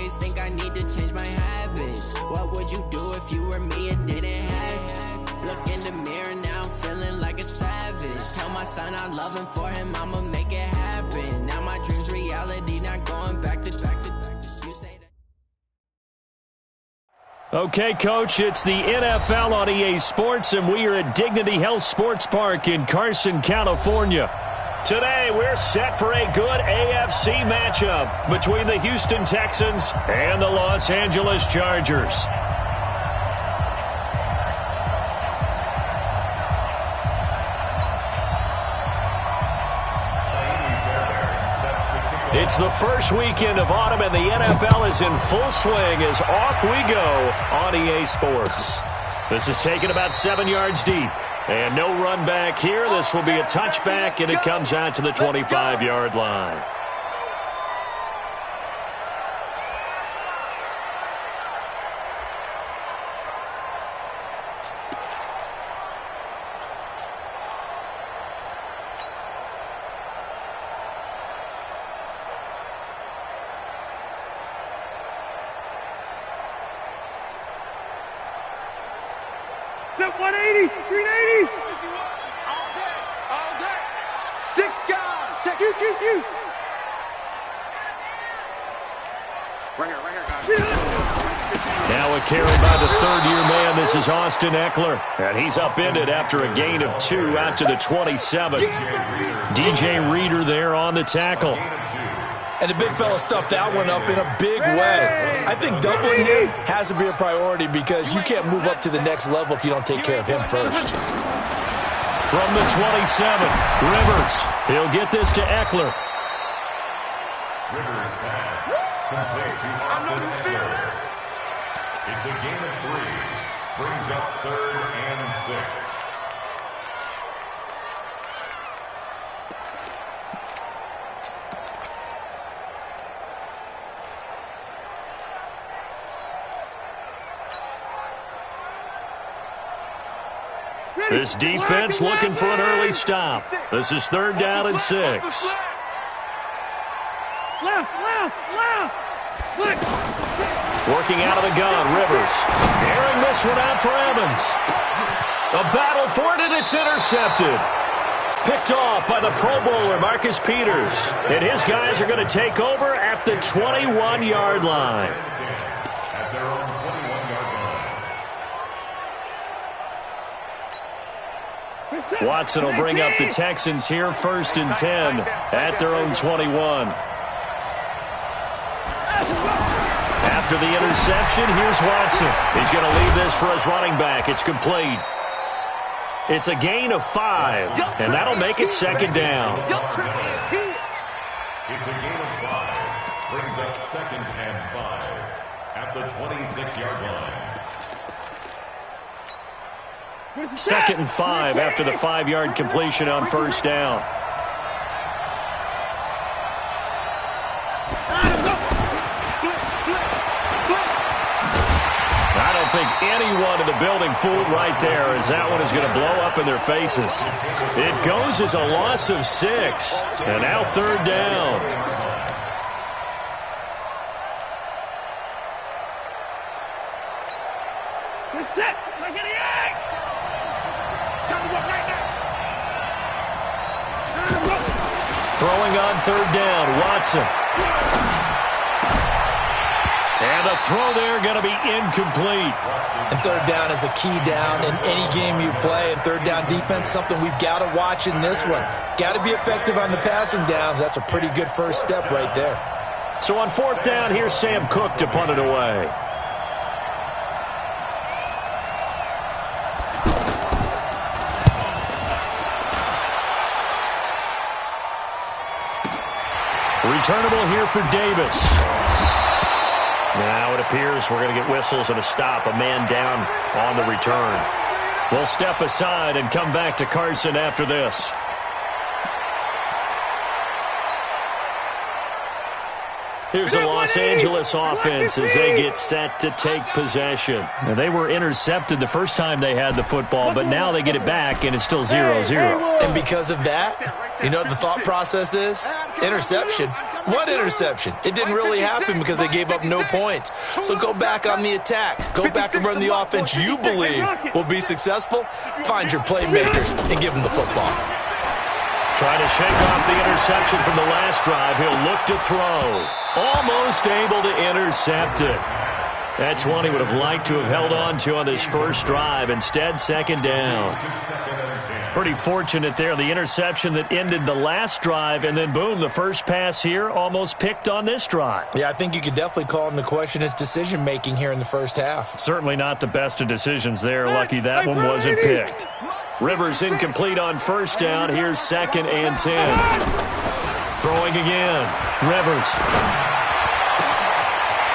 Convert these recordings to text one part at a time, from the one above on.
always think I need to change my habits. What would you do if you were me and didn't have it? Look in the mirror now, I'm feeling like a savage. Tell my son I love him, for him I'ma make it happen. Now my dream's reality, not going back to you say that. Okay, Coach, it's the NFL on EA Sports, and we are at Dignity Health Sports Park in Carson, California. Today, we're set for a good AFC matchup between the Houston Texans and the Los Angeles Chargers. It's the first weekend of autumn, and the NFL is in full swing as off we go on EA Sports. This is taken about 7 yards deep. And no run back here. This will be a touchback, and it comes out to the 25-yard line. Set 180, 380. All day. 6 guys. Check you. Right here, guys. Now a carry by the third-year man. This is Austin Eckler. And he's upended after a gain of 2 out to the 27. DJ Reader there on the tackle. And the big fella stuffed that one up in a big way. I think doubling him has to be a priority because you can't move up to the next level if you don't take care of him first. From the 27, Rivers. He'll get this to Eckler. Rivers pass. Complete to Austin Eckler. It's a gain of 3. Brings up 3rd and 6. This defense looking for an early stop. This is 3rd down and 6. Left. Working out of the gun, Rivers. Airing this one out for Evans. A battle for it, and it's intercepted. Picked off by the Pro Bowler, Marcus Peters. And his guys are going to take over at the 21-yard line. At their own 21-yard line. Watson will bring up the Texans here 1st and 10 at their own 21. After the interception, here's Watson. He's going to leave this for his running back. It's complete. It's a gain of 5, and that'll make it 2nd down. It's a gain of 5. Brings up 2nd and 5 at the 26-yard line. 2nd and 5 after the 5-yard completion on 1st down. I don't think anyone in the building fooled right there, as that one is going to blow up in their faces. It goes as a loss of 6, and now 3rd down. We're set. Look at the egg. Time to go right now. Throwing on 3rd down, Watson. And the throw there going to be incomplete. And 3rd down is a key down in any game you play. And 3rd down defense, something we've got to watch in this one. Got to be effective on the passing downs. That's a pretty good first step right there. So on 4th down, here's Sam Cook to punt it away. Returnable here for Davis. Now it appears we're going to get whistles and a stop. A man down on the return. We'll step aside and come back to Carson after this. Here's the Los Angeles offense as they get set to take possession. Now, they were intercepted the first time they had the football, but now they get it back, and it's still 0-0. And because of that, you know what the thought process is? Interception. What interception? It didn't really happen because they gave up no points. So go back on the attack. Go back and run the offense you believe will be successful. Find your playmakers and give them the football. Trying to shake off the interception from the last drive. He'll look to throw. Almost able to intercept it. That's one he would have liked to have held on to on this first drive. Instead, second down. Pretty fortunate there. The interception that ended the last drive, and then, boom, the first pass here almost picked on this drive. Yeah, I think you could definitely call into question his decision-making here in the first half. Certainly not the best of decisions there. Lucky that one wasn't picked. Rivers incomplete on first down. Here's 2nd and 10. Throwing again. Rivers.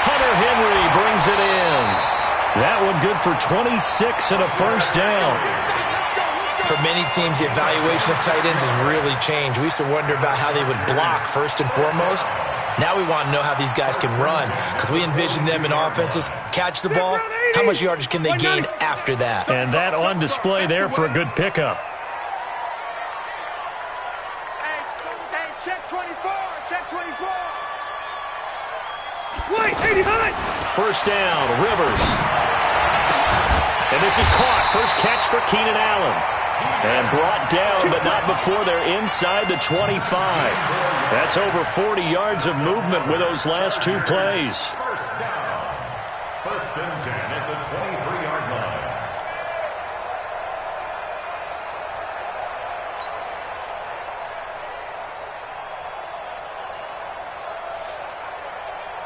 Hunter Henry brings it in. That one good for 26 and a first down. For many teams, the evaluation of tight ends has really changed. We used to wonder about how they would block first and foremost. Now we want to know how these guys can run because we envision them in offenses, catch the ball, how much yardage can they gain after that? And that on display there for a good pickup. Hey, check 24, check 24. Wait, 89. First down, Rivers. And this is caught. First catch for Keenan Allen. And brought down, but not before they're inside the 25. That's over 40 yards of movement with those last two plays. First down. 1st and 10 at the 23-yard line.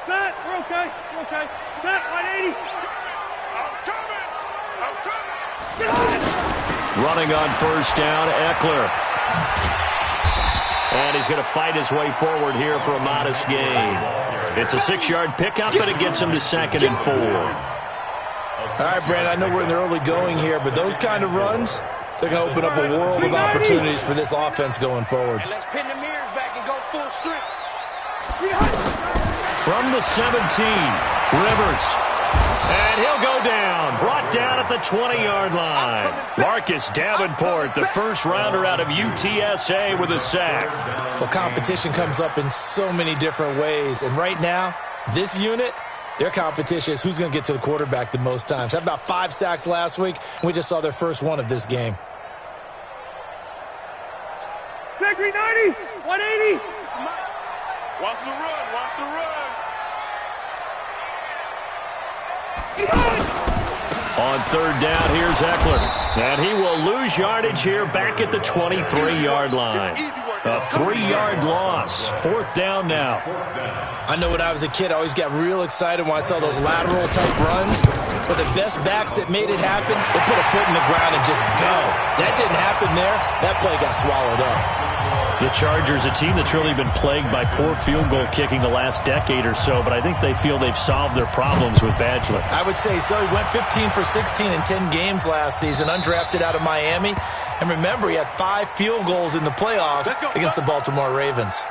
Set, we're okay, we're okay. Set, 180. I'm coming, I'm coming. Get on it. Running on first down, Eckler. And he's going to fight his way forward here for a modest gain. It's a 6-yard pickup, but it gets him to 2nd and 4. All right, Brad, I know we're in the early going here, but those kind of runs, they're going to open up a world of opportunities for this offense going forward. And let's pin the mirrors back and go full strength. From the 17, Rivers. And he'll go down. Brought down at the 20-yard line. Marcus Davenport, the first rounder out of UTSA with a sack. Well, competition comes up in so many different ways. And right now, this unit, their competition is who's going to get to the quarterback the most times. Had about 5 sacks last week, and we just saw their first one of this game. Victory 90, 180. Watch the run, watch the run. On third down, here's Eckler. And he will lose yardage here back at the 23-yard line. A 3-yard loss. 4th down now. I know when I was a kid, I always got real excited when I saw those lateral-type runs. But the best backs that made it happen, they put a foot in the ground and just go. That didn't happen there. That play got swallowed up. The Chargers, a team that's really been plagued by poor field goal kicking the last decade or so, but I think they feel they've solved their problems with Badgley. I would say so. He went 15 for 16 in 10 games last season, undrafted out of Miami. And remember, he had 5 field goals in the playoffs against the Baltimore Ravens.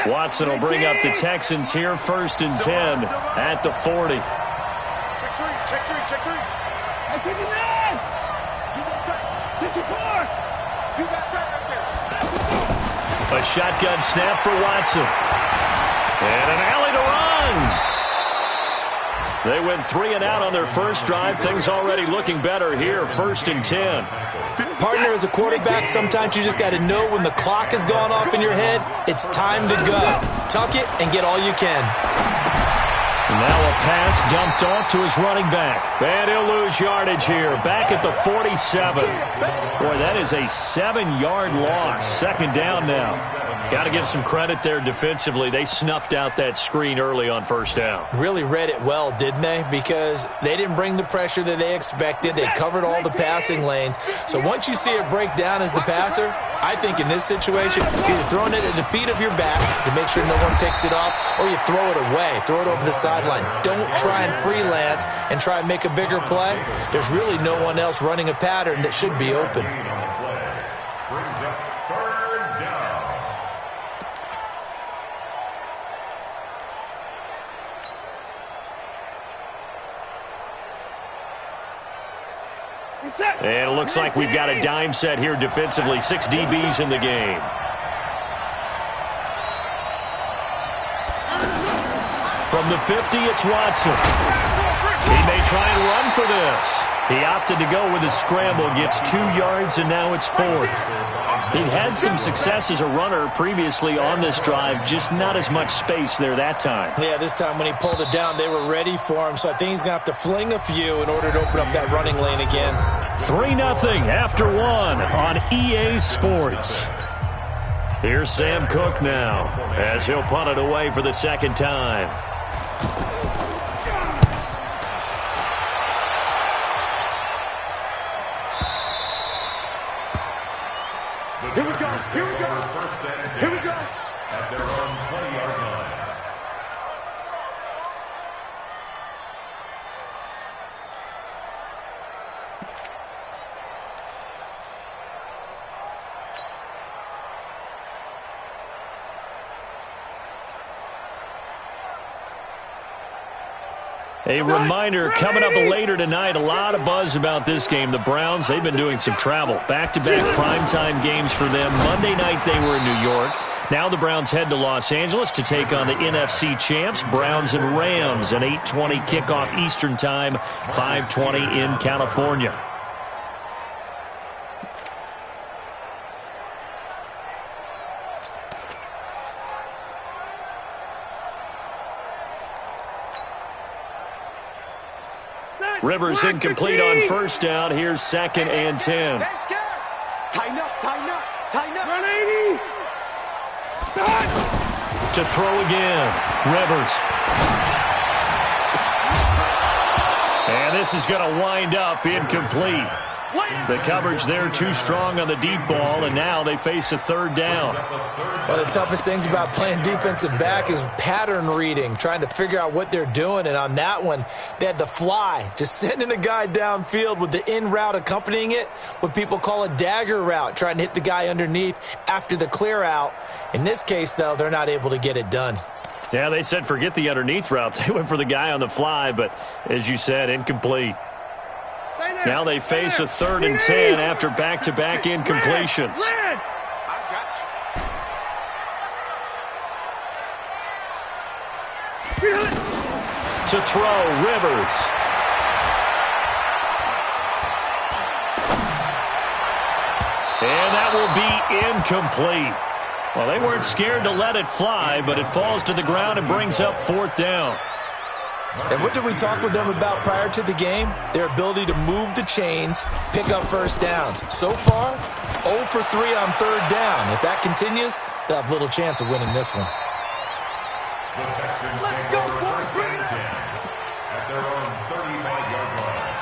Watson will bring up the Texans here, 1st and 10 at the 40. Check 3, check 3, check 3. Hey, 59. A shotgun snap for Watson. And an alley to run. They went 3 and out on their first drive. Things already looking better here, 1st and 10. Partner, as a quarterback, sometimes you just got to know when the clock has gone off in your head, it's time to go. Tuck it and get all you can. Now a pass dumped off to his running back. And he'll lose yardage here. Back at the 47. Boy, that is a 7-yard loss. 2nd down now. Got to give some credit there defensively. They snuffed out that screen early on first down. Really read it well, didn't they? Because they didn't bring the pressure that they expected. They covered all the passing lanes. So once you see it break down as the passer, I think in this situation, you're either throwing it at the feet of your back to make sure no one picks it off, or you throw it away, throw it over the sideline. Don't try and freelance and try and make a bigger play. There's really no one else running a pattern that should be open. Brings up 3rd down. And it looks like we've got a dime set here defensively. 6 DBs in the game. From the 50, it's Watson. He may try and run for this. He opted to go with his scramble, gets 2 yards, and now it's 4th. He'd had some success as a runner previously on this drive, just not as much space there that time. Yeah, this time when he pulled it down, they were ready for him, so I think he's going to have to fling a few in order to open up that running lane again. 3-0 after 1 on EA Sports. Here's Sam Cook now as he'll punt it away for the second time. Here we go. Here we go. Here we go. At their own 20-yard line. A reminder, coming up later tonight, a lot of buzz about this game. The Browns, they've been doing some travel. Back-to-back primetime games for them. Monday night they were in New York. Now the Browns head to Los Angeles to take on the NFC champs, Browns and Rams. An 8:20 kickoff Eastern time, 5:20 in California. Rivers incomplete on first down. Here's 2nd and 10. Tighten up, tighten up, tighten up. 180. To throw again, Rivers. And this is going to wind up incomplete. The coverage there too strong on the deep ball, and now they face a 3rd down. One of the toughest things about playing defensive back is pattern reading, trying to figure out what they're doing. And on that one, they had the fly, just sending a guy downfield with the in route accompanying it, what people call a dagger route, trying to hit the guy underneath after the clear out. In this case, though, they're not able to get it done. Yeah, they said forget the underneath route. They went for the guy on the fly, but as you said, incomplete. Now they face a 3rd and 10 after back-to-back incompletions. To throw, Rivers. And that will be incomplete. Well, they weren't scared to let it fly, but it falls to the ground and brings up 4th down. And what did we talk with them about prior to the game? Their ability to move the chains, pick up first downs. So far, 0 for 3 on 3rd down. If that continues, they'll have little chance of winning this one. Let's go, boys. Bring it up. At their own 35-yard line.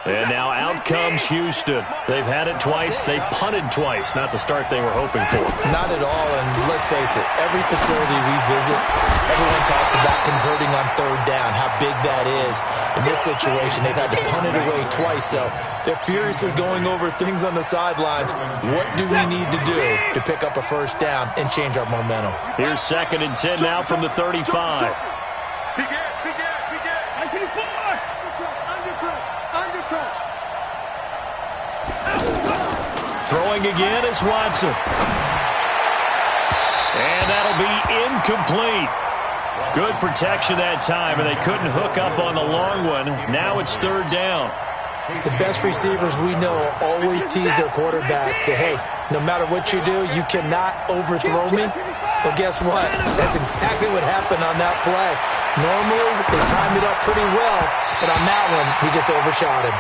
And now out comes Houston. They've had it twice. They've punted twice. Not the start they were hoping for. Not at all, and let's face it, every facility we visit, everyone talks about converting on 3rd down, how big that is. In this situation, they've had to punt it away twice, so they're furiously going over things on the sidelines. What do we need to do to pick up a first down and change our momentum? Here's 2nd and 10 now from the 35. Big ass, big ass, big ass. 94. Under press. Throwing again is Watson. And that'll be incomplete. Good protection that time, and they couldn't hook up on the long one. Now it's 3rd down. The best receivers we know always tease their quarterbacks that, hey, no matter what you do, you cannot overthrow me. Well, guess what? That's exactly what happened on that play. Normally, they timed it up pretty well, but on that one, he just overshot him.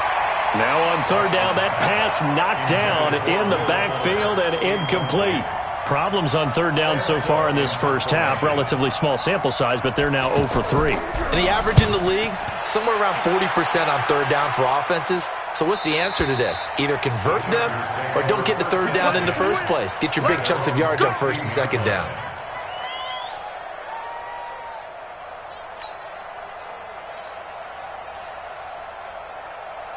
Now on 3rd down, that pass knocked down in the backfield and incomplete. Problems on 3rd down so far in this first half. Relatively small sample size, but they're now 0 for 3. And the average in the league, somewhere around 40% on 3rd down for offenses. So what's the answer to this? Either convert them or don't get to 3rd down in the first place. Get your big chunks of yards on 1st and 2nd down.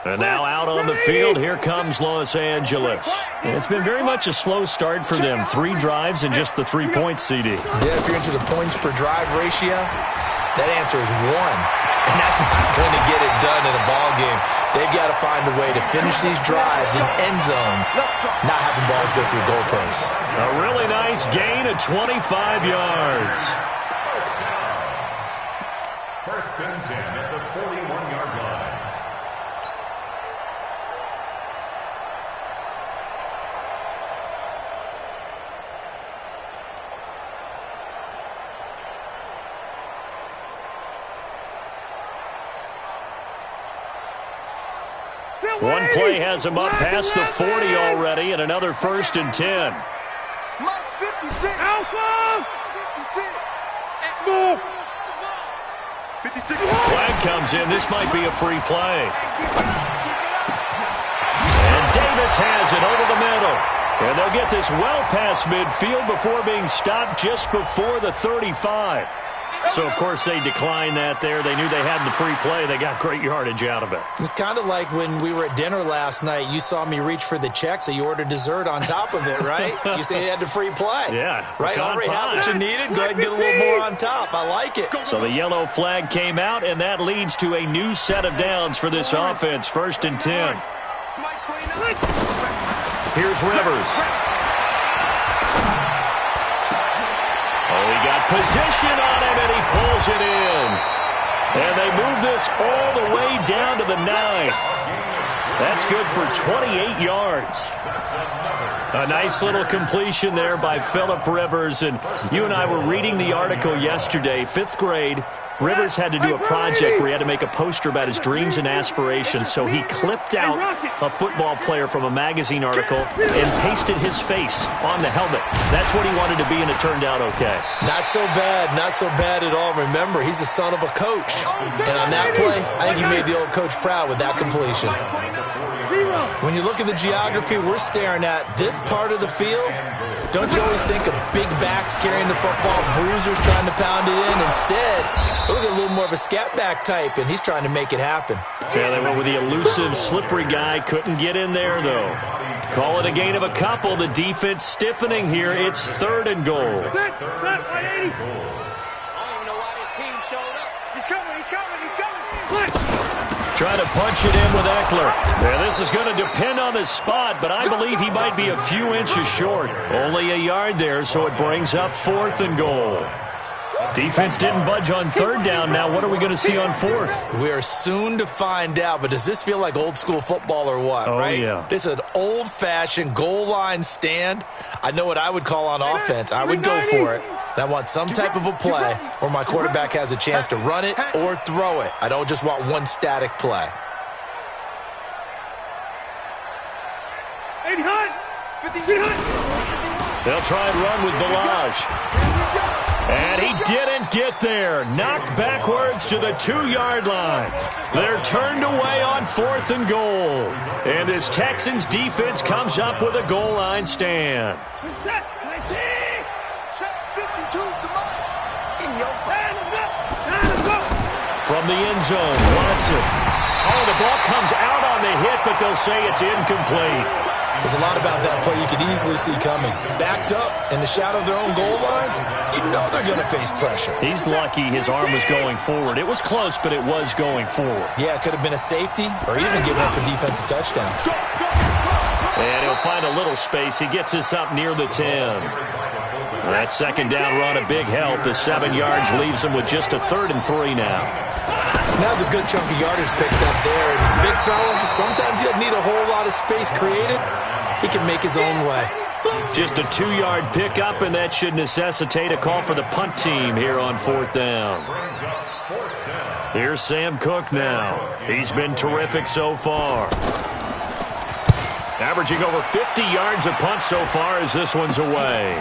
And now out on the field, here comes Los Angeles. And it's been very much a slow start for them. 3 drives and just the 3 points, CD. Yeah, if you're into the points per drive ratio, that answer is 1. and that's not going to get it done in a ball game. They've got to find a way to finish these drives in end zones, not having balls go through goalposts. A really nice gain of 25 yards. First and 10 at the 41-yard line. One play has him up past the 40 already, and another first and 10. Alpha! 56. Flag comes in. This might be a free play. And Davis has it over the middle. And they'll get this well past midfield before being stopped just before the 35. So, of course, they declined that there. They knew they had the free play. They got great yardage out of it. It's kind of like when we were at dinner last night. You saw me reach for the check, so you ordered dessert on top of it, right? You say you had the free play. Yeah. Right? Already have what you needed. Go ahead and get a little more on top. I like it. So the yellow flag came out, and that leads to a new set of downs for this offense. First and 10. Here's Rivers. Oh, he got position on him, and he pulls it in. And they move this all the way down to the 9. That's good for 28 yards. A nice little completion there by Phillip Rivers. And you and I were reading the article yesterday, 5th grade. Rivers had to do a project where he had to make a poster about his dreams and aspirations, so he clipped out a football player from a magazine article and pasted his face on the helmet. That's what he wanted to be, and it turned out okay. Not so bad. Not so bad at all. Remember, he's the son of a coach. And on that play, I think he made the old coach proud with that completion. When you look at the geography we're staring at, this part of the field, don't you always think of big backs carrying the football, bruisers trying to pound it in? Instead, look at a little more of a scat back type, and he's trying to make it happen. Yeah, they went with the elusive, slippery guy. Couldn't get in there, though. Call it a gain of a couple. The defense stiffening here. It's 3rd and goal. I don't even know why this team showed up. He's coming, he's coming, he's coming. Trying to punch it in with Eckler. Yeah, this is going to depend on the spot, but I believe he might be a few inches short. Only a yard there, so it brings up 4th and goal. Defense didn't budge on 3rd down. Now what are we going to see on 4th? We are soon to find out, but does this feel like old school football or what, oh, right? Yeah. This is an old-fashioned goal line stand. I know what I would call on offense. I would go for it. And I want some type of a play where my quarterback has a chance to run it or throw it. I don't just want one static play. 80 hot. 50 hot. They'll try and run with Balaj. And he didn't get there. Knocked backwards to the 2-yard line. They're turned away on 4th and goal. And this Texans defense comes up with a goal line stand. From the end zone, Watson. Oh, the ball comes out on the hit, but they'll say it's incomplete. There's a lot about that play you could easily see coming. Backed up in the shadow of their own goal line, you know they're going to face pressure. He's lucky his arm was going forward. It was close, but it was going forward. Yeah, it could have been a safety or even giving up a defensive touchdown. And he'll find a little space. He gets us up near the 10. That 2nd down run, a big help. The 7 yards leaves him with just a 3rd and 3 now. That was a good chunk of yardage picked up there. And big fella, sometimes you need a whole lot of space created. He can make his own way. Just a 2-yard pickup, and that should necessitate a call for the punt team here on 4th down. Here's Sam Cook now. He's been terrific so far. Averaging over 50 yards a punt so far as this one's away.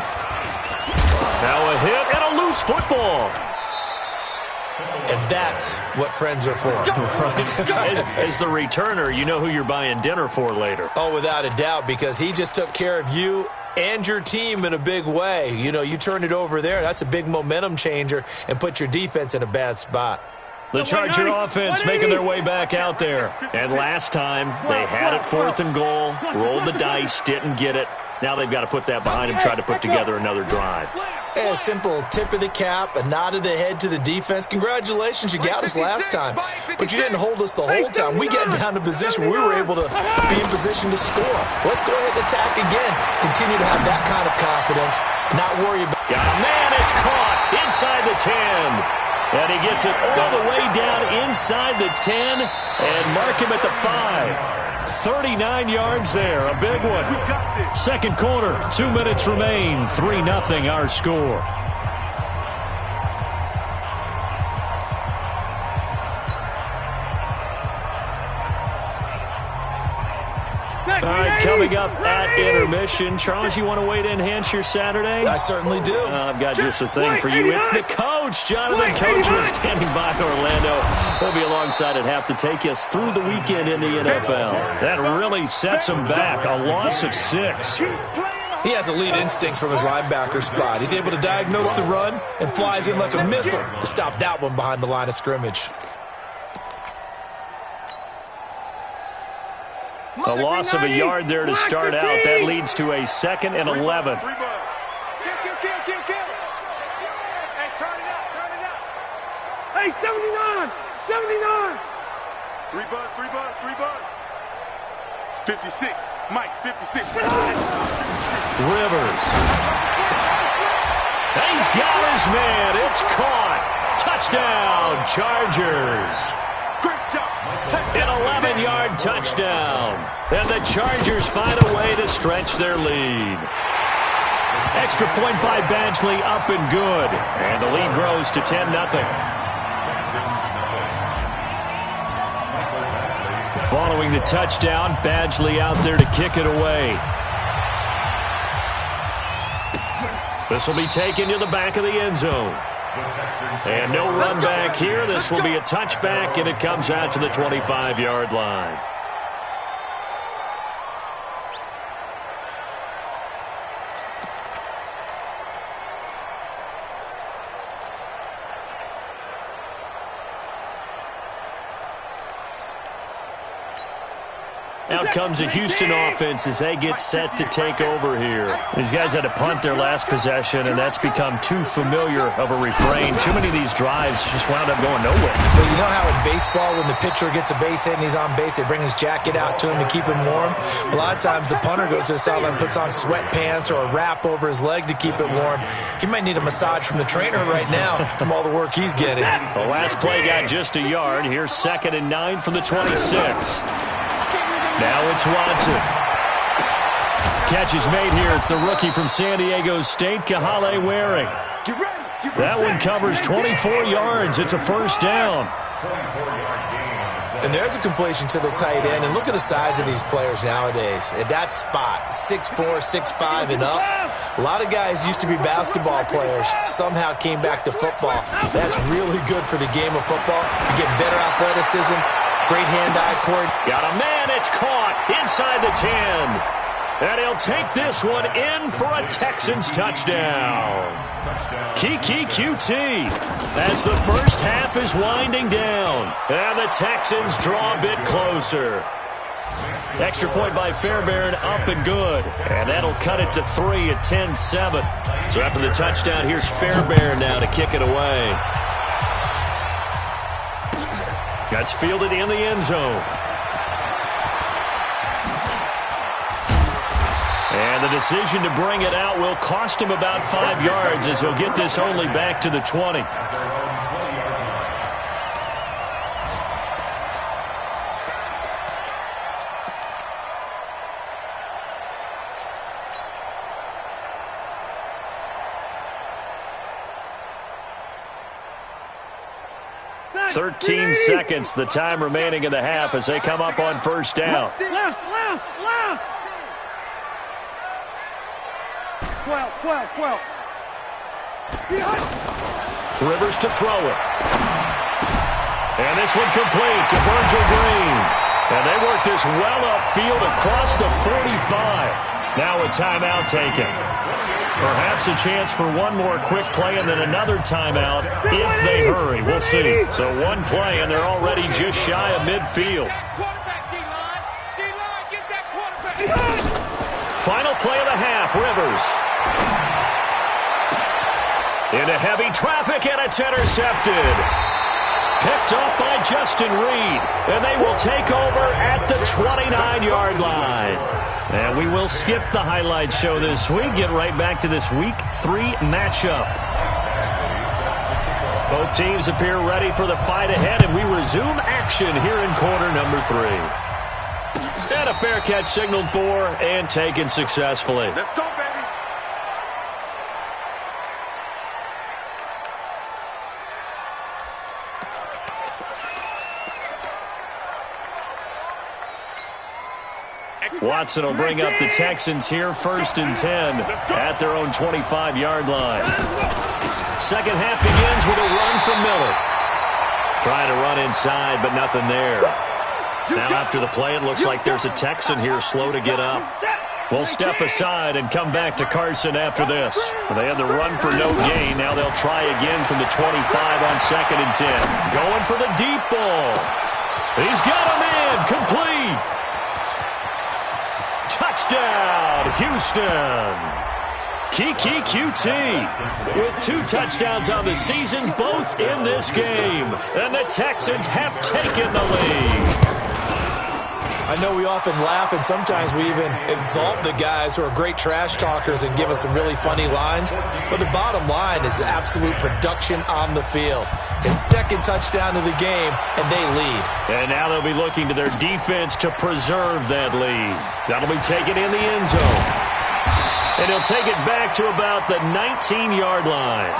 Now a hit and a loose football. And that's what friends are for. As the returner, you know who you're buying dinner for later. Oh, without a doubt, because he just took care of you and your team in a big way. You know, you turn it over there, that's a big momentum changer and put your defense in a bad spot. The Charger offense making their way back out there. And last time, they had it 4th and goal, rolled the dice, didn't get it. Now they've got to put that behind them, try to put together another drive. A simple tip of the cap, a nod of the head to the defense. Congratulations, you got us last time. But you didn't hold us the whole time. We got down to position where we were able to be in position to score. Let's go ahead and attack again. Continue to have that kind of confidence. Not worry about it. Got a man, it's caught inside the 10. And he gets it all the way down inside the 10 and mark him at the 5. 39 yards there, a big one. Second quarter, 2 minutes remain, 3-0 our score. All right, coming up at intermission. Charles, you want to wait to enhance your Saturday? I certainly do. I've got just a thing for you. It's the coach, Jonathan Coachman, standing by Orlando. He'll be alongside at half to take us through the weekend in the NFL. That really sets him back. A loss of 6. He has elite instincts from his linebacker spot. He's able to diagnose the run and flies in like a missile to stop that one behind the line of scrimmage. A loss of a yard there to start out. That leads to a 2nd and 11. Kill. Hey, turn it out. Hey, 79. 3 bud. 56. Mike, 56. Rivers. He's got his man. It's caught. Touchdown, Chargers. Great job. An 11-yard touchdown. And the Chargers find a way to stretch their lead. Extra point by Badgley, up and good. And the lead grows to 10-0. Following the touchdown, Badgley out there to kick it away. This will be taken to the back of the end zone. And no run back here. This will be a touchback, and it comes out to the 25-yard line. Out comes a Houston offense as they get set to take over here. These guys had to punt their last possession, and that's become too familiar of a refrain. Too many of these drives just wound up going nowhere. Well, you know how in baseball, when the pitcher gets a base hit and he's on base, they bring his jacket out to him to keep him warm? A lot of times the punter goes to the sideline, puts on sweatpants or a wrap over his leg to keep it warm. He might need a massage from the trainer right now from all the work he's getting. The last play got just a yard. Here's 2nd and 9 from the 26. Now it's Watson. Catch is made here. It's the rookie from San Diego State, Kahale Waring. That one covers 24 yards. It's a first down. And there's a completion to the tight end. And look at the size of these players nowadays. At that spot, 6'4", 6'5", and up. A lot of guys used to be basketball players. Somehow came back to football. That's really good for the game of football. You get better athleticism. Great hand-eye coordination. Got a man. It's caught inside the 10. And he'll take this one in for a Texans touchdown. Kiki QT as the first half is winding down. And the Texans draw a bit closer. Extra point by Fairbairn, up and good. And that'll cut it to 3 at 10-7. So after the touchdown, here's Fairbairn now to kick it away. That's fielded in the end zone. And the decision to bring it out will cost him about 5 yards as he'll get this only back to the 20. Thirteen seconds, the time remaining in the half as they come up on first down. Left. 12. Rivers to throw it. And this one complete to Virgil Green. And they work this well upfield across the 45. Now a timeout taken. Perhaps a chance for one more quick play and then another timeout if they hurry. We'll see. So one play, and they're already just shy of midfield. Final play of the half. Rivers. Into heavy traffic, and it's intercepted. Picked off by Justin Reed, and they will take over at the 29-yard line. And we will skip the highlight show this week. Get right back to this Week 3 matchup. Both teams appear ready for the fight ahead, and we resume action here in quarter number 3. And a fair catch signaled for and taken successfully. Let's go, baby. Watson will bring up the Texans here, 1st and 10 at their own 25-yard line. Second half begins with a run from Miller. Trying to run inside, but nothing there. Now after the play, it looks like there's a Texan here slow to get up. We'll step aside and come back to Carson after this. They had the run for no gain. Now they'll try again from the 25 on 2nd and 10. Going for the deep ball. He's got him in. Complete. Touchdown, Houston. Kiki QT with 2 touchdowns on the season, both in this game. And the Texans have taken the lead. I know we often laugh, and sometimes we even exalt the guys who are great trash talkers and give us some really funny lines. But the bottom line is absolute production on the field. His 2nd touchdown of the game, and they lead. And now they'll be looking to their defense to preserve that lead. That'll be taken in the end zone. And he'll take it back to about the 19-yard line.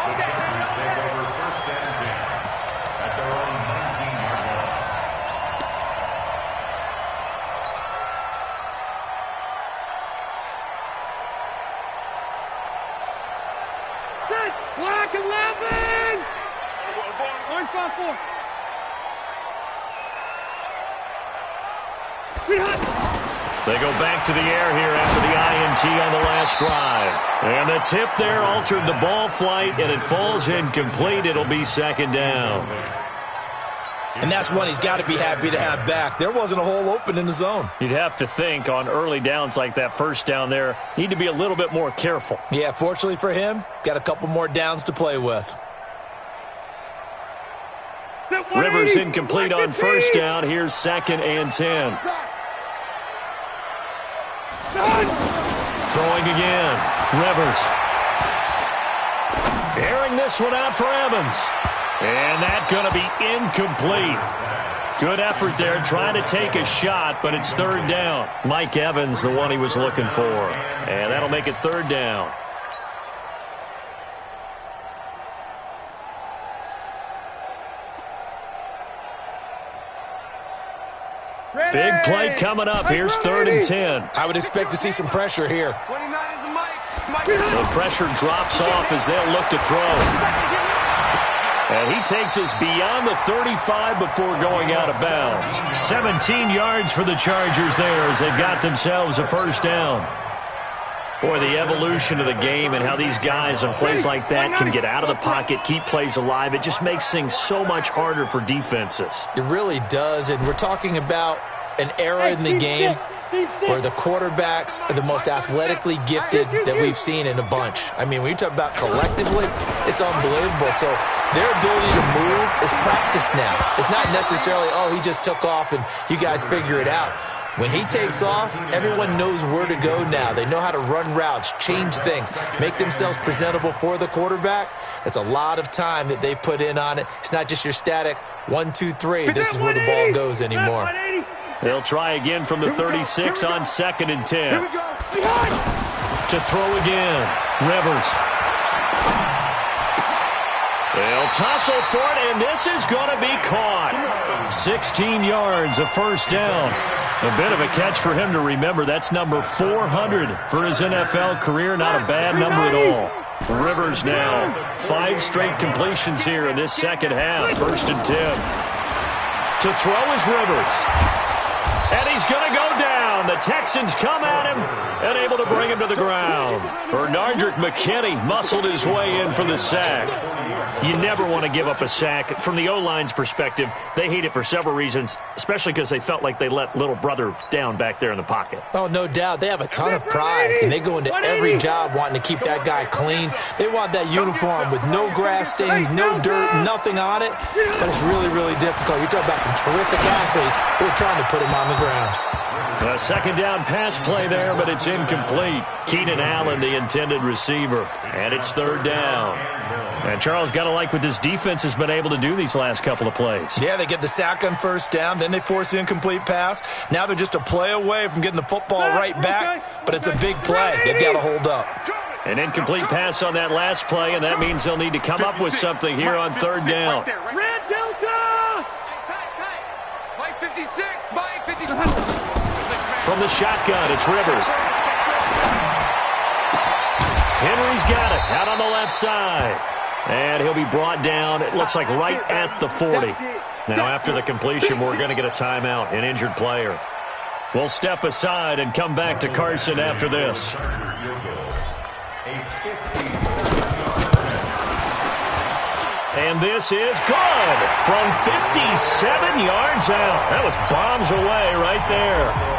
Black 11! 154. They go back to the air here after the INT on the last drive. And the tip there altered the ball flight, and it falls incomplete. It'll be 2nd down. And that's one he's got to be happy to have back. There wasn't a hole open in the zone. You'd have to think on early downs like that, 1st down there, need to be a little bit more careful. Yeah, fortunately for him, got a couple more downs to play with. Rivers incomplete on 1st down. Here's 2nd and 10. Throwing again. Rivers. Airing this one out for Evans. And that's going to be incomplete. Good effort there trying to take a shot, but it's 3rd down. Mike Evans, the one he was looking for. And that'll make it 3rd down. Big play coming up. Here's 3rd and 10. I would expect to see some pressure here. 29 is the mic. The pressure drops off as they'll look to throw. And he takes us beyond the 35 before going out of bounds. 17 yards for the Chargers there as they've got themselves a 1st down. Boy, the evolution of the game and how these guys on plays like that can get out of the pocket, keep plays alive, it just makes things so much harder for defenses. It really does, and we're talking about an era in the game where the quarterbacks are the most athletically gifted that we've seen in a bunch. I mean, when you talk about collectively, it's unbelievable. So their ability to move is practiced now. It's not necessarily, oh, he just took off and you guys figure it out. When he takes off, everyone knows where to go now. They know how to run routes, change things, make themselves presentable for the quarterback. It's a lot of time that they put in on it. It's not just your static 1, 2, 3. This is where the ball goes anymore. They'll try again from the 36 on 2nd and 10. To throw again. Rivers. They'll tussle for it, and this is going to be caught. 16 yards, a 1st down. A bit of a catch for him to remember. That's number 400 for his NFL career. Not a bad number at all. Rivers now. 5 straight completions here in this 2nd half. 1st and 10. To throw is Rivers. And he's going to go down. The Texans come at him and able to bring him to the ground. Bernardrick McKinney muscled his way in for the sack. You never want to give up a sack. From the O-line's perspective, they hate it for several reasons, especially because they felt like they let little brother down back there in the pocket. Oh, no doubt. They have a ton of pride, and they go into every job wanting to keep that guy clean. They want that uniform with no grass stains, no dirt, nothing on it. But it's really, really difficult. You're talking about some terrific athletes who are trying to put him on the ground. A second down pass play there, but it's incomplete. Keenan Allen, the intended receiver. And it's third down. And Charles, got to like what this defense has been able to do these last couple of plays. Yeah, they get the sack on first down, then they force the incomplete pass. Now they're just a play away from getting the football right back, but it's a big play. They've got to hold up. An incomplete pass on that last play, and that means they'll need to come up with something here on third down. Red Delta! Mike 56, Mike 56. From the shotgun, it's Rivers. Henry's got it out on the left side. And he'll be brought down, it looks like right at the 40. Now after the completion, we're going to get a timeout, an injured player. We'll step aside and come back to Carson after this. And this is good from 57 yards out. That was bombs away right there.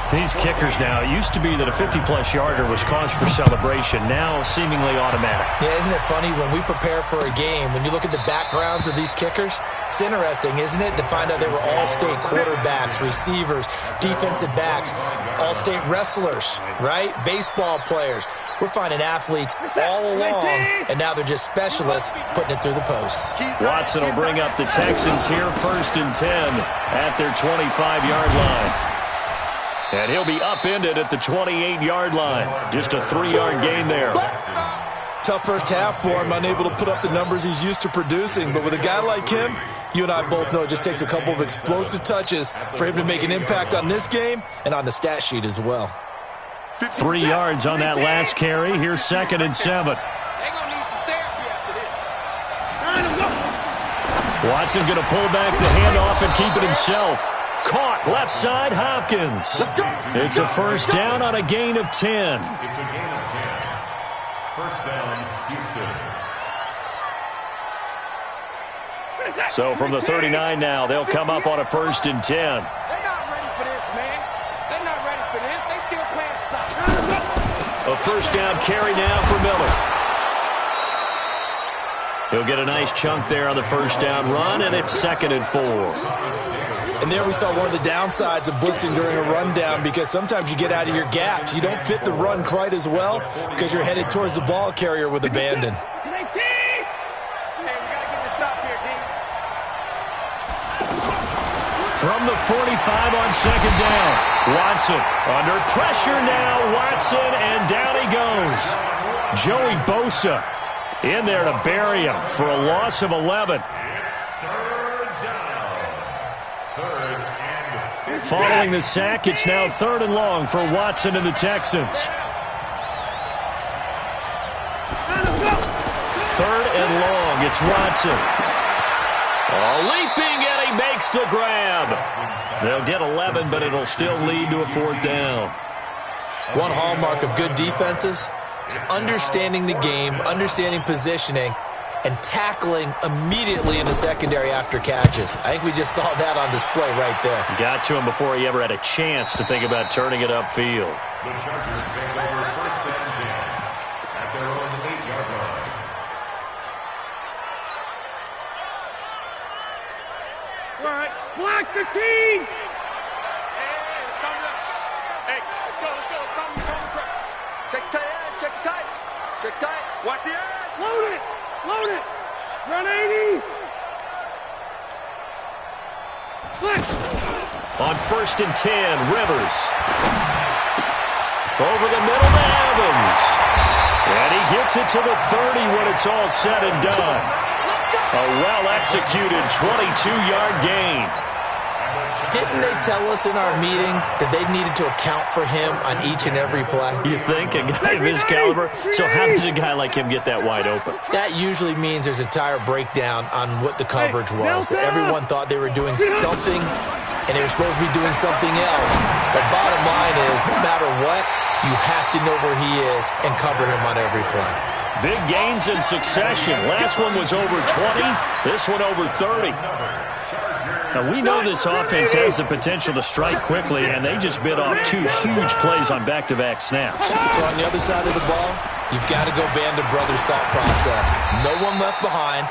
These kickers now, it used to be that a 50-plus yarder was cause for celebration, now seemingly automatic. Yeah, isn't it funny when we prepare for a game, when you look at the backgrounds of these kickers, it's interesting, isn't it, to find out they were all-state quarterbacks, receivers, defensive backs, all-state wrestlers, right? Baseball players. We're finding athletes all along, and now they're just specialists putting it through the posts. Watson will bring up the Texans here first and 10 at their 25-yard line. And he'll be upended at the 28-yard line. Just a 3-yard gain there. Tough first half for him, unable to put up the numbers he's used to producing. But with a guy like him, you and I both know it just takes a couple of explosive touches for him to make an impact on this game and on the stat sheet as well. 3 yards on that last carry. Here's 2nd and 7. They're going to need some therapy after this. Watson going to pull back the handoff and keep it himself. Caught left side, Hopkins. It's a first down on a gain of 10. It's a gain of 10. First down, Houston. So from the 39 now, they'll come up on a first and 10. They're not ready for this, man. They're not ready for this. They still playing soccer. A first down carry now for Miller. He'll get a nice chunk there on the first down run, and it's 2nd and 4. And there we saw one of the downsides of blitzing during a rundown, because sometimes you get out of your gaps. You don't fit the run quite as well because you're headed towards the ball carrier with abandon. From the 45 on second down, Watson under pressure now. Watson, and down he goes. Joey Bosa in there to bury him for a loss of 11. Following the sack, it's now 3rd and long for Watson and the Texans. 3rd and long, it's Watson. Leaping, and he makes the grab. They'll get 11, but it'll still lead to a 4th down. One hallmark of good defenses is understanding the game, understanding positioning, and tackling immediately in the secondary after catches. I think we just saw that on display right there. Got to him before he ever had a chance to think about turning it upfield. The Chargers take over first and 10 at their own 8-yard line. All right, block 15! Hey, let's come up. Hey, let's go. Come. Check tight, check tight. Check tight. Watch the edge. Load it! Run 80! Flex! On first and 10, Rivers. Over the middle to Evans. And he gets it to the 30 when it's all said and done. A well-executed 22-yard gain. Didn't they tell us in our meetings that they needed to account for him on each and every play? You think? A guy of his caliber? So how does a guy like him get that wide open? That usually means there's a tire breakdown on what the coverage was. That everyone thought they were doing something, and they were supposed to be doing something else. The bottom line is, no matter what, you have to know where he is and cover him on every play. Big gains in succession. Last one was over 20. This one over 30. Now, we know this offense has the potential to strike quickly, and they just bit off 2 huge plays on back-to-back snaps. So on the other side of the ball, you've got to go Band of Brothers thought process. No one left behind.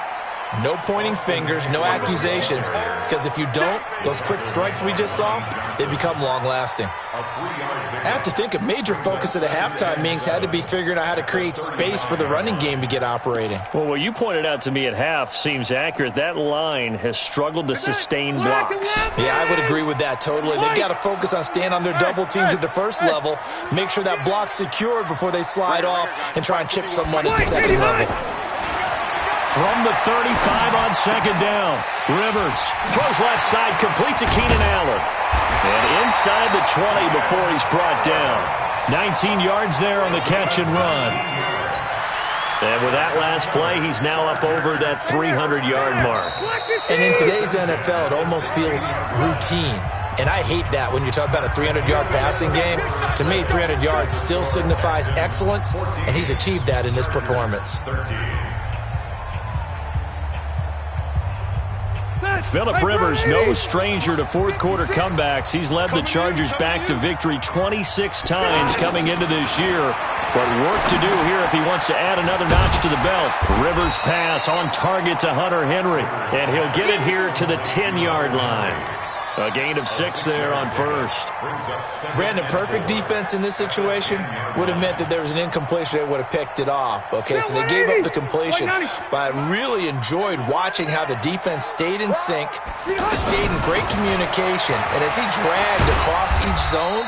No pointing fingers, no accusations, because if you don't, those quick strikes we just saw, they become long-lasting. I have to think a major focus of the halftime meetings had to be figuring out how to create space for the running game to get operating. Well, what you pointed out to me at half seems accurate. That line has struggled to sustain blocks. Yeah, I would agree with that totally. They've got to focus on staying on their double teams at the first level, make sure that block's secured before they slide off and try and chip someone at the second level. From the 35 on second down, Rivers throws left side, complete to Keenan Allen. And inside the 20 before he's brought down. 19 yards there on the catch and run. And with that last play, he's now up over that 300-yard mark. And in today's NFL, it almost feels routine. And I hate that when you talk about a 300-yard passing game. To me, 300 yards still signifies excellence, and he's achieved that in this performance. Phillip Rivers, no stranger to fourth-quarter comebacks. He's led the Chargers back to victory 26 times coming into this year. But work to do here if he wants to add another notch to the belt. Rivers' pass on target to Hunter Henry. And he'll get it here to the 10-yard line. A gain of 6 there on first. Brandon, perfect defense in this situation would have meant that there was an incompletion. They would have picked it off. Okay, so they gave up the completion. But I really enjoyed watching how the defense stayed in sync, stayed in great communication. And as he dragged across each zone,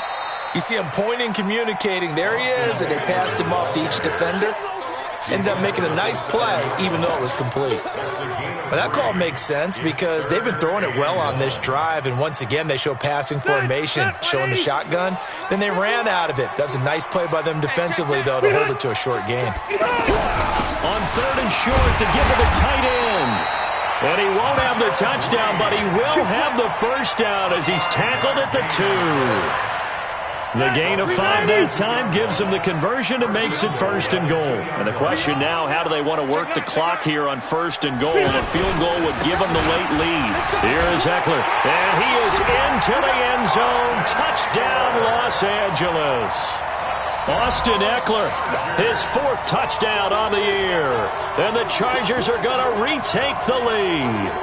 you see him pointing, communicating. There he is, and they passed him off to each defender. Ended up making a nice play, even though it was complete. But that call makes sense because they've been throwing it well on this drive, and once again they show passing formation, showing the shotgun. Then they ran out of it. That's a nice play by them defensively, though, to hold it to a short gain. On third and short to give it a tight end. And he won't have the touchdown, but he will have the first down as he's tackled at the 2. The gain of 5 that time gives them the conversion and makes it first and goal. And the question now, how do they want to work the clock here on first and goal? A field goal would give them the late lead. Here is Eckler, and he is into the end zone. Touchdown, Los Angeles. Austin Eckler, his 4th touchdown on the year. And the Chargers are going to retake the lead.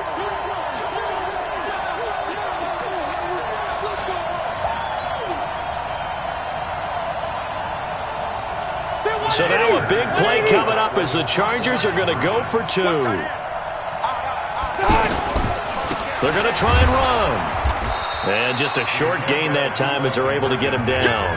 So now a big play coming up as the Chargers are going to go for 2. They're going to try and run. And just a short gain that time as they're able to get him down.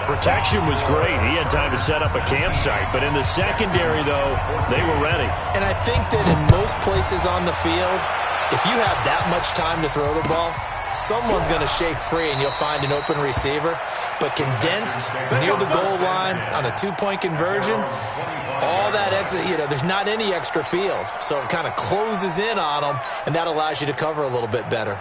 Protection was great. He had time to set up a campsite. But in the secondary, though, they were ready. And I think that in most places on the field, if you have that much time to throw the ball, someone's going to shake free and you'll find an open receiver. But condensed near the goal line on a 2-point conversion, all that extra, there's not any extra field. So it kind of closes in on them, and that allows you to cover a little bit better.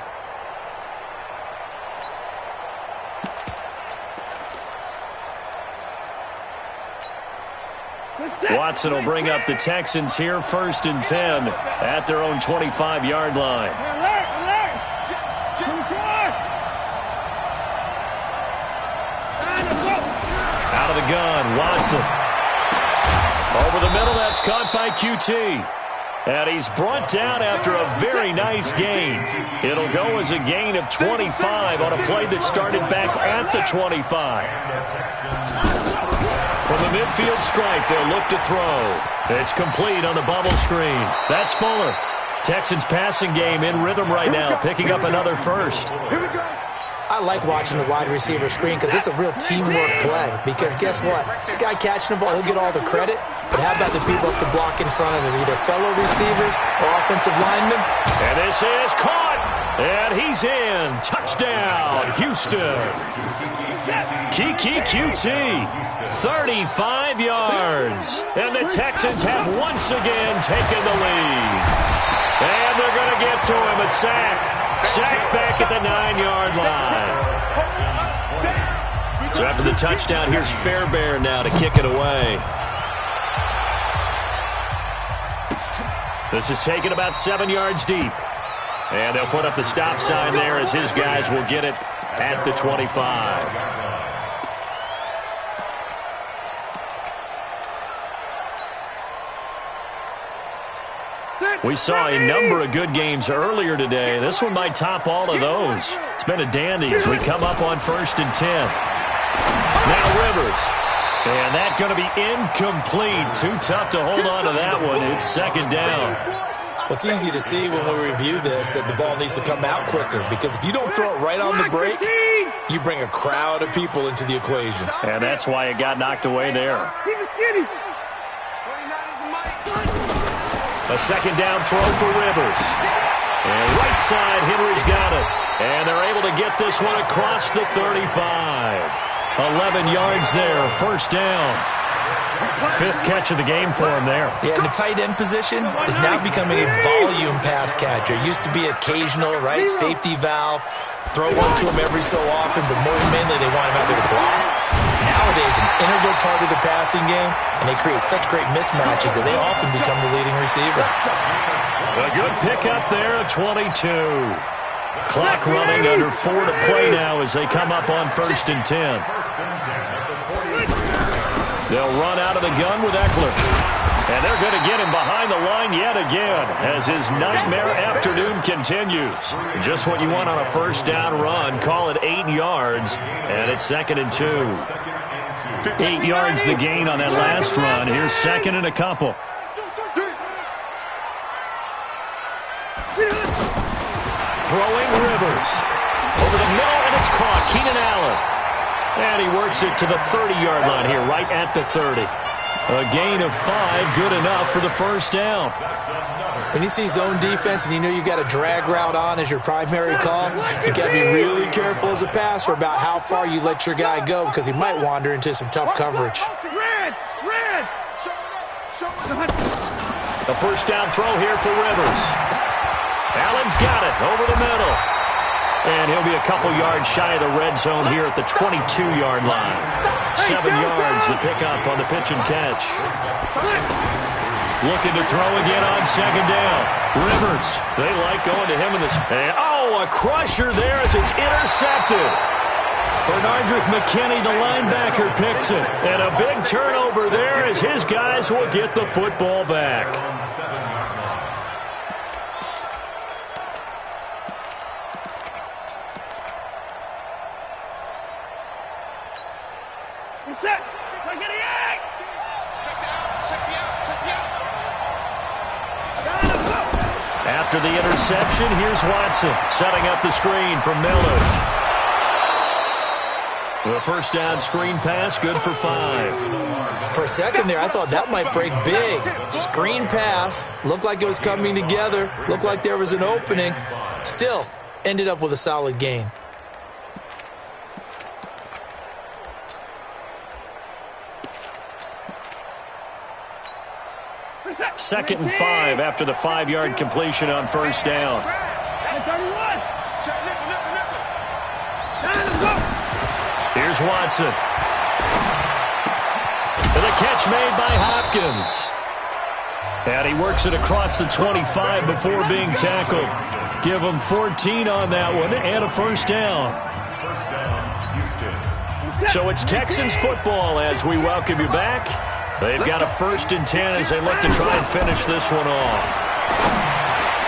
Watson will bring up the Texans here first and 10 at their own 25-yard line. Out of the gun, Watson. Over the middle, that's caught by QT. And he's brought down after a very nice gain. It'll go as a gain of 25 on a play that started back at the 25. From the midfield stripe, they'll look to throw. It's complete on the bubble screen. That's Fuller. Texans passing game in rhythm right now, picking up another first. I like watching the wide receiver screen because it's a real teamwork play. Because guess what? The guy catching the ball, he'll get all the credit. But how about the people up to block in front of him, either fellow receivers or offensive linemen? And this is caught. And he's in. Touchdown, Houston. Kiki QT, 35 yards. And the Texans have once again taken the lead. And they're going to get to him, a sack. Sack back at the 9-yard line. So after the touchdown, here's Fairbairn now to kick it away. This is taken about 7 yards deep. And they'll put up the stop sign there as his guys will get it at the 25. We saw a number of good games earlier today. This one might top all of those. It's been a dandy as we come up on 1st and 10. Now Rivers. And that's going to be incomplete. Too tough to hold on to that one. It's 2nd down. Well, it's easy to see when we review this that the ball needs to come out quicker, because if you don't throw it right on the break, you bring a crowd of people into the equation. And that's why it got knocked away there. A 2nd down throw for Rivers. And right side, Henry's got it. And they're able to get this one across the 35. 11 yards there, 1st down. 5th catch of the game for him there. Yeah, and the tight end position is now becoming a volume pass catcher. It used to be occasional, right? Safety valve. Throw one to him every so often, but more mainly they want him out there to block. Nowadays, an integral part of the passing game, and they create such great mismatches that they often become the leading receiver. A good pickup there, 22. Clock running, under 4 to play now as they come up on 1st and 10. They'll run out of the gun with Eckler. And they're going to get him behind the line yet again as his nightmare afternoon continues. Just what you want on a 1st down run. Call it 8 yards, and it's 2nd and 2. 8 yards the gain on that last run. Here's 2nd and a couple. Throwing Rivers. Over the middle, and it's caught. Keenan Allen. And he works it to the 30-yard line here, right at the 30. A gain of 5, good enough for the 1st down. When you see zone defense and you know you got a drag route on as your primary call, you got to be really careful as a passer about how far you let your guy go, because he might wander into some tough coverage. A 1st down throw here for Rivers. Allen's got it over the middle. And he'll be a couple yards shy of the red zone here at the 22-yard line. 7 yards the pickup on the pitch and catch. Looking to throw again on 2nd down. Rivers, they like going to him in this. Oh, a crusher there as it's intercepted. Bernardrick McKinney, the linebacker, picks it. And a big turnover there as his guys will get the football back. After the interception, here's Watson setting up the screen from Miller. The 1st down screen pass, good for 5. For a second there, I thought that might break big. Screen pass, looked like it was coming together, looked like there was an opening. Still, ended up with a solid gain. Second and 5 after the 5-yard completion on 1st down. Here's Watson. And the catch made by Hopkins. And he works it across the 25 before being tackled. Give him 14 on that one and a 1st down. So it's Texans football as we welcome you back. They've got a 1st and 10 as they look to try and finish this one off.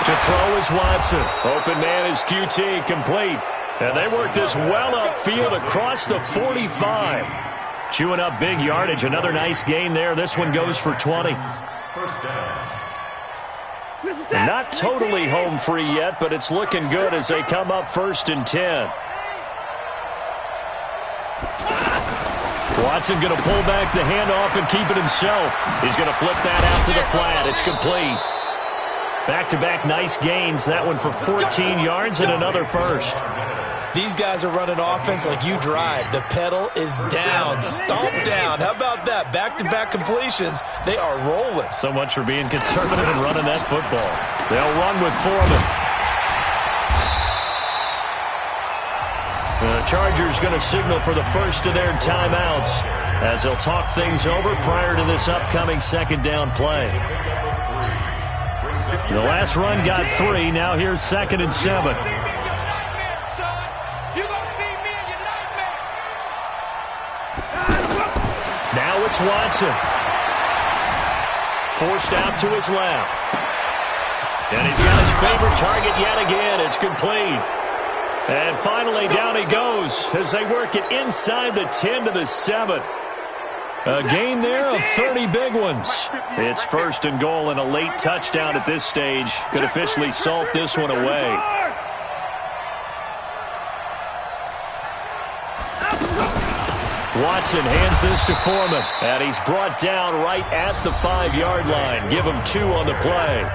To throw is Watson. Open man is QT, complete. And they work this well upfield across the 45. Chewing up big yardage. Another nice gain there. This one goes for 20. Not totally home free yet, but it's looking good as they come up 1st and 10. Watson going to pull back the handoff and keep it himself. He's going to flip that out to the flat. It's complete. Back-to-back nice gains. That one for 14 yards and another 1st. These guys are running offense like you drive. The pedal is down, stomp down. How about that? Back-to-back completions. They are rolling. So much for being conservative and running that football. They'll run with Foreman. The Chargers going to signal for the first of their timeouts as they'll talk things over prior to this upcoming 2nd down play. The last run got 3. Now here's 2nd and 7. Now it's Watson. Forced out to his left. And he's got his favorite target yet again. It's complete. And finally down he goes as they work it inside the 10 to the 7. A gain there of 30 big ones. It's 1st and goal, and a late touchdown at this stage could officially salt this one away. Watson hands this to Foreman, and he's brought down right at the 5-yard line. Give him 2 on the play.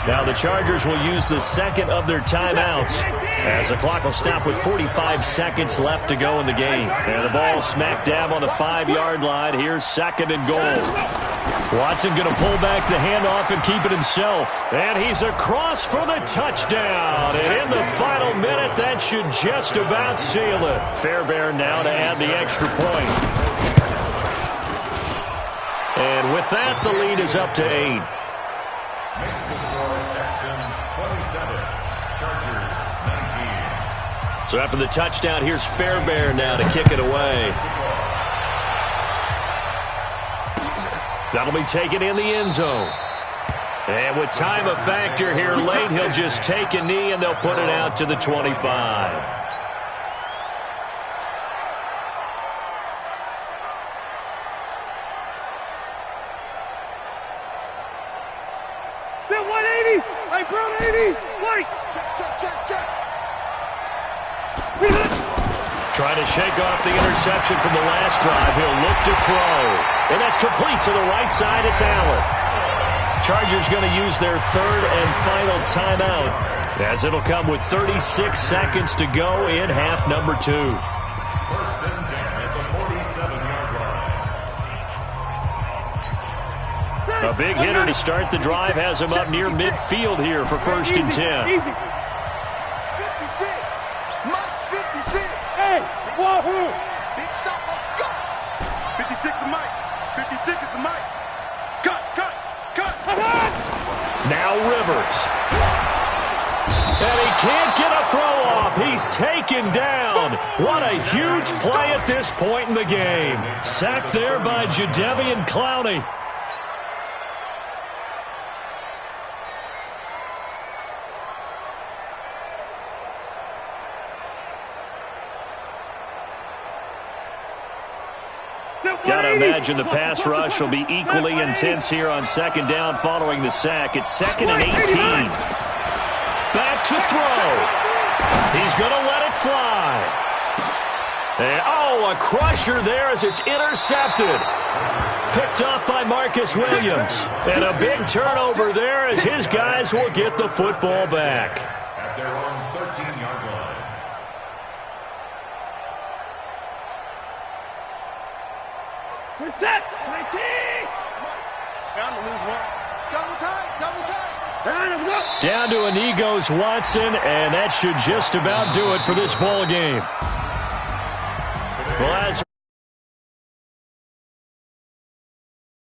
Now the Chargers will use the 2nd of their timeouts as the clock will stop with 45 seconds left to go in the game. And the ball smack dab on the 5-yard line. Here's 2nd and goal. Watson going to pull back the handoff and keep it himself. And he's across for the touchdown. And in the final minute, that should just about seal it. Fairbairn now to add the extra point. And with that, the lead is up to 8. So after the touchdown, here's Fairbairn now to kick it away. That'll be taken in the end zone. And with time a factor here late, he'll just take a knee and they'll put it out to the 25. That 180! Hey, Brown 80! Fight! Check! Trying to shake off the interception from the last drive. He'll look to throw. And that's complete to the right side. It's Allen. Chargers going to use their 3rd and final timeout as it'll come with 36 seconds to go in half number 2. 1st and 10 at the 47-yard line. A big hitter to start the drive has him up near midfield here for 1st and 10. Wahoo! Big stop, let's go! 56 is Mike. 56 is the Mike. Cut! Now Rivers. And he can't get a throw off. He's taken down. What a huge play at this point in the game. Sacked there by Jadeveon Clowney. Got to imagine the pass rush will be equally intense here on 2nd down following the sack. It's 2nd and 18. Back to throw. He's going to let it fly. And, a crusher there as it's intercepted. Picked up by Marcus Williams. And a big turnover there as his guys will get the football back. At their own 13-yard line. We're set! 19! Bound to lose one. Double time! Down to a knee goes Watson, and that should just about do it for this ball game. Well, as